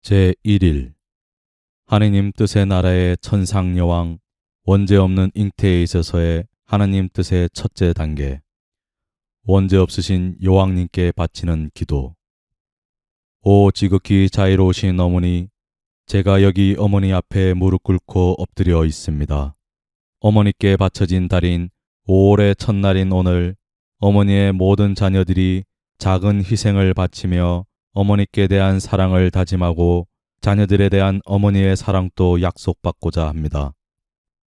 제1일 하느님 뜻의 나라의 천상여왕 원죄 없는 잉태에 있어서의 하느님 뜻의 첫째 단계 원죄 없으신 여왕님께 바치는 기도. 오 지극히 자애로우신 어머니, 제가 여기 어머니 앞에 무릎 꿇고 엎드려 있습니다. 어머니께 바쳐진 달인 5월의 첫날인 오늘 어머니의 모든 자녀들이 작은 희생을 바치며 어머니께 대한 사랑을 다짐하고 자녀들에 대한 어머니의 사랑도 약속받고자 합니다.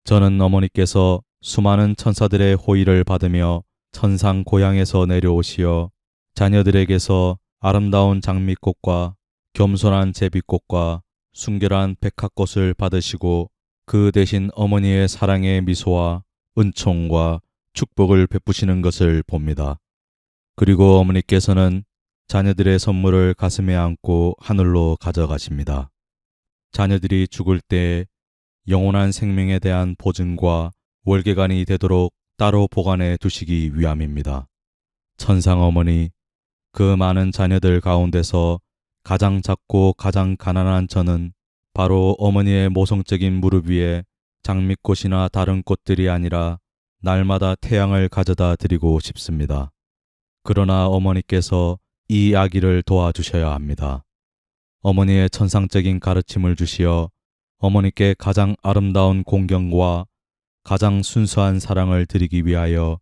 저는 어머니께서 수많은 천사들의 호의를 받으며 천상 고향에서 내려오시어 자녀들에게서 아름다운 장미꽃과 겸손한 제비꽃과 순결한 백합꽃을 받으시고 그 대신 어머니의 사랑의 미소와 은총과 축복을 베푸시는 것을 봅니다. 그리고 어머니께서는 자녀들의 선물을 가슴에 안고 하늘로 가져가십니다. 자녀들이 죽을 때 영원한 생명에 대한 보증과 월계관이 되도록 따로 보관해 두시기 위함입니다. 천상 어머니, 그 많은 자녀들 가운데서 가장 작고 가장 가난한 저는 바로 어머니의 모성적인 무릎 위에 장미꽃이나 다른 꽃들이 아니라 날마다 태양을 가져다 드리고 싶습니다. 그러나 어머니께서 이 아기를 도와주셔야 합니다. 어머니의 천상적인 가르침을 주시어 어머니께 가장 아름다운 공경과 가장 순수한 사랑을 드리기 위하여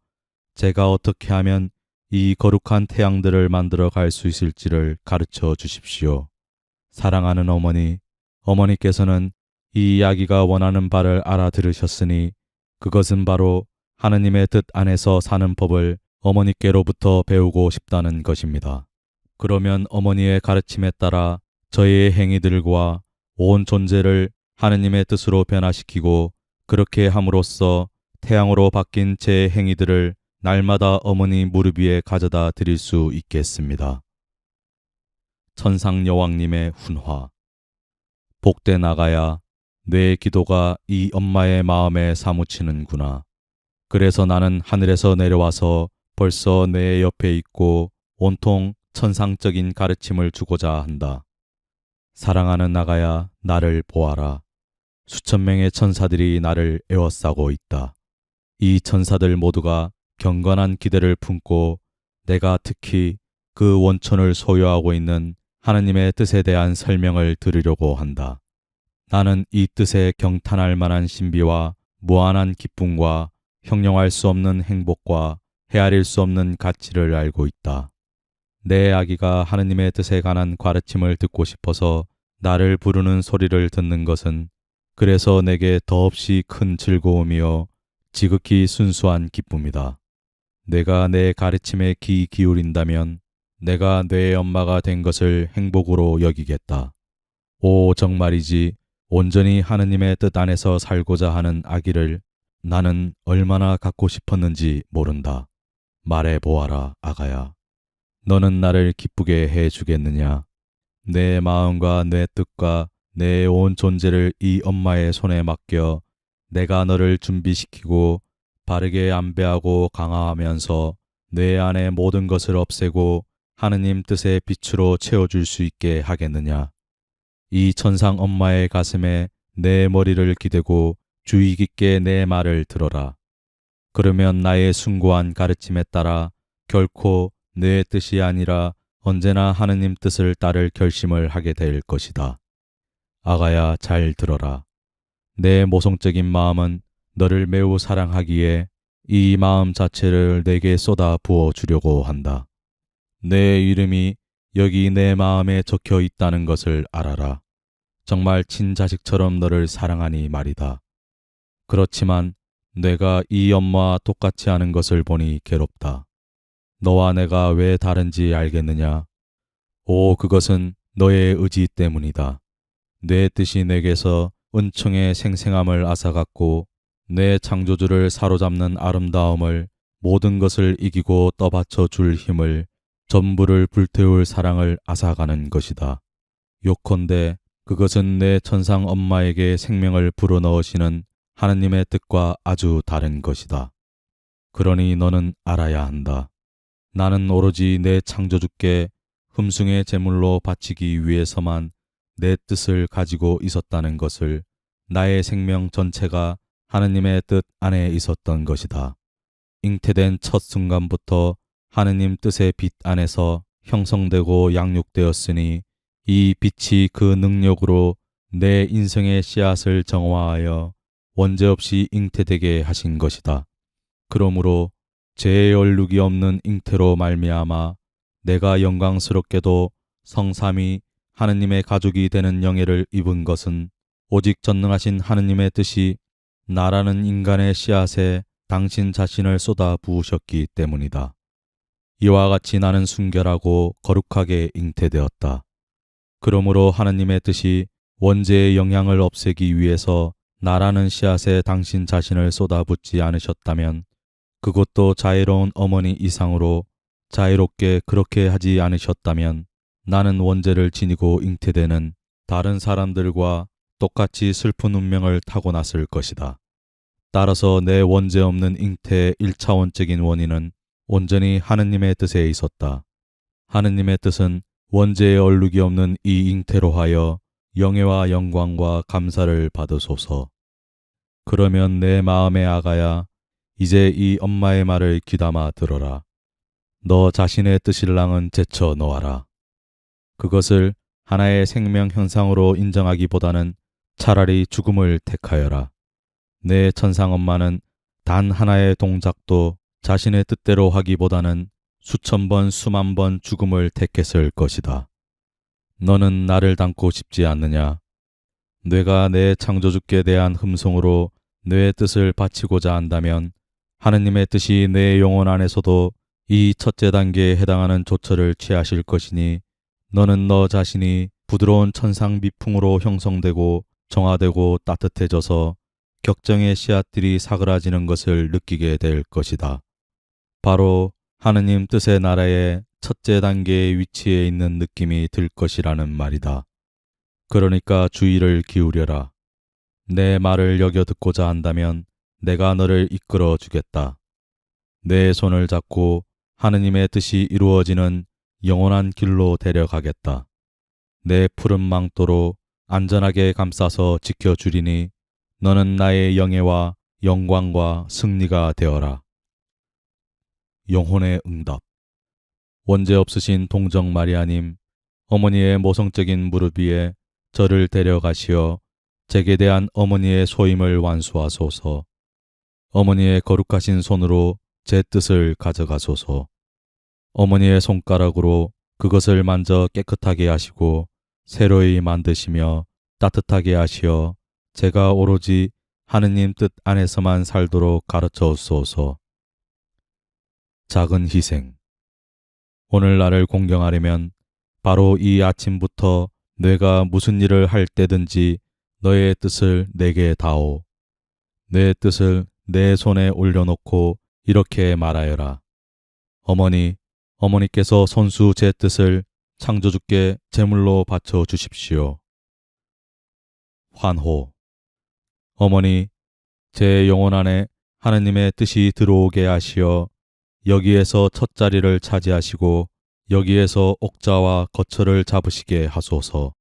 제가 어떻게 하면 이 거룩한 태양들을 만들어 갈 수 있을지를 가르쳐 주십시오. 사랑하는 어머니, 어머니께서는 이 아기가 원하는 바를 알아들으셨으니 그것은 바로 하느님의 뜻 안에서 사는 법을 어머니께로부터 배우고 싶다는 것입니다. 그러면 어머니의 가르침에 따라 저의 행위들과 온 존재를 하느님의 뜻으로 변화시키고 그렇게 함으로써 태양으로 바뀐 제 행위들을 날마다 어머니 무릎 위에 가져다 드릴 수 있겠습니다. 천상 여왕님의 훈화. 복돼 나가야 내 기도가 이 엄마의 마음에 사무치는구나. 그래서 나는 하늘에서 내려와서 벌써 내 옆에 있고 온통 천상적인 가르침을 주고자 한다. 사랑하는 나가야 나를 보아라. 수천 명의 천사들이 나를 에워싸고 있다. 이 천사들 모두가 경건한 기대를 품고 내가 특히 그 원천을 소유하고 있는 하느님의 뜻에 대한 설명을 들으려고 한다. 나는 이 뜻에 경탄할 만한 신비와 무한한 기쁨과 형용할 수 없는 행복과 헤아릴 수 없는 가치를 알고 있다. 내 아기가 하느님의 뜻에 관한 가르침을 듣고 싶어서 나를 부르는 소리를 듣는 것은 그래서 내게 더없이 큰 즐거움이요 지극히 순수한 기쁨이다. 내가 내 가르침에 귀 기울인다면 내가 내 엄마가 된 것을 행복으로 여기겠다. 오 정말이지 온전히 하느님의 뜻 안에서 살고자 하는 아기를 나는 얼마나 갖고 싶었는지 모른다. 말해보아라 아가야. 너는 나를 기쁘게 해주겠느냐? 내 마음과 내 뜻과 내 온 존재를 이 엄마의 손에 맡겨 내가 너를 준비시키고 바르게 안배하고 강화하면서 뇌 안의 모든 것을 없애고 하느님 뜻의 빛으로 채워줄 수 있게 하겠느냐? 이 천상 엄마의 가슴에 내 머리를 기대고 주의 깊게 내 말을 들어라. 그러면 나의 숭고한 가르침에 따라 결코 내 뜻이 아니라 언제나 하느님 뜻을 따를 결심을 하게 될 것이다. 아가야 잘 들어라. 내 모성적인 마음은 너를 매우 사랑하기에 이 마음 자체를 내게 쏟아 부어 주려고 한다. 내 이름이 여기 내 마음에 적혀 있다는 것을 알아라. 정말 친자식처럼 너를 사랑하니 말이다. 그렇지만 내가 이 엄마와 똑같이 하는 것을 보니 괴롭다. 너와 내가 왜 다른지 알겠느냐? 오, 그것은 너의 의지 때문이다. 내 뜻이 내게서 은총의 생생함을 앗아갔고 내 창조주를 사로잡는 아름다움을 모든 것을 이기고 떠받쳐 줄 힘을 전부를 불태울 사랑을 앗아가는 것이다. 요컨대 그것은 내 천상 엄마에게 생명을 불어넣으시는 하느님의 뜻과 아주 다른 것이다. 그러니 너는 알아야 한다. 나는 오로지 내 창조주께 흠숭의 제물로 바치기 위해서만 내 뜻을 가지고 있었다는 것을, 나의 생명 전체가 하느님의 뜻 안에 있었던 것이다. 잉태된 첫 순간부터 하느님 뜻의 빛 안에서 형성되고 양육되었으니 이 빛이 그 능력으로 내 인생의 씨앗을 정화하여 원죄없이 잉태되게 하신 것이다. 그러므로 죄의 얼룩이 없는 잉태로 말미암아 내가 영광스럽게도 성삼위 하느님의 가족이 되는 영예를 입은 것은 오직 전능하신 하느님의 뜻이 나라는 인간의 씨앗에 당신 자신을 쏟아 부으셨기 때문이다. 이와 같이 나는 순결하고 거룩하게 잉태되었다. 그러므로 하느님의 뜻이 원죄의 영향을 없애기 위해서 나라는 씨앗에 당신 자신을 쏟아붓지 않으셨다면, 그것도 자애로운 어머니 이상으로 자유롭게 그렇게 하지 않으셨다면 나는 원죄를 지니고 잉태되는 다른 사람들과 똑같이 슬픈 운명을 타고났을 것이다. 따라서 내 원죄 없는 잉태의 1차원적인 원인은 온전히 하느님의 뜻에 있었다. 하느님의 뜻은 원죄의 얼룩이 없는 이 잉태로 하여 영예와 영광과 감사를 받으소서. 그러면 내 마음의 아가야, 이제 이 엄마의 말을 귀담아 들어라. 너 자신의 뜻일랑은 제쳐 놓아라. 그것을 하나의 생명 현상으로 인정하기보다는 차라리 죽음을 택하여라. 내 천상 엄마는 단 하나의 동작도 자신의 뜻대로 하기보다는 수천 번, 수만 번 죽음을 택했을 것이다. 너는 나를 닮고 싶지 않느냐? 뇌가 내 창조주께 대한 흠송으로 뇌의 뜻을 바치고자 한다면 하느님의 뜻이 내 영혼 안에서도 이 첫째 단계에 해당하는 조처를 취하실 것이니, 너는 너 자신이 부드러운 천상 미풍으로 형성되고 정화되고 따뜻해져서 격정의 씨앗들이 사그라지는 것을 느끼게 될 것이다. 바로 하느님 뜻의 나라의 첫째 단계의 위치에 있는 느낌이 들 것이라는 말이다. 그러니까 주의를 기울여라. 내 말을 여겨 듣고자 한다면 내가 너를 이끌어 주겠다. 내 손을 잡고 하느님의 뜻이 이루어지는 영원한 길로 데려가겠다. 내 푸른 망토로 안전하게 감싸서 지켜주리니 너는 나의 영예와 영광과 승리가 되어라. 영혼의 응답. 원죄 없으신 동정 마리아님, 어머니의 모성적인 무릎 위에 저를 데려가시어 제게 대한 어머니의 소임을 완수하소서. 어머니의 거룩하신 손으로 제 뜻을 가져가소서. 어머니의 손가락으로 그것을 만져 깨끗하게 하시고 새로이 만드시며 따뜻하게 하시어 제가 오로지 하느님 뜻 안에서만 살도록 가르쳐 주소서. 작은 희생. 오늘 나를 공경하려면 바로 이 아침부터 뇌가 무슨 일을 할 때든지 너의 뜻을 내게 다오. 내 뜻을 내 손에 올려놓고 이렇게 말하여라. 어머니, 어머니께서 손수 제 뜻을 창조주께 제물로 바쳐 주십시오. 환호. 어머니, 제 영혼 안에 하느님의 뜻이 들어오게 하시어 여기에서 첫 자리를 차지하시고 여기에서 옥자와 거처를 잡으시게 하소서.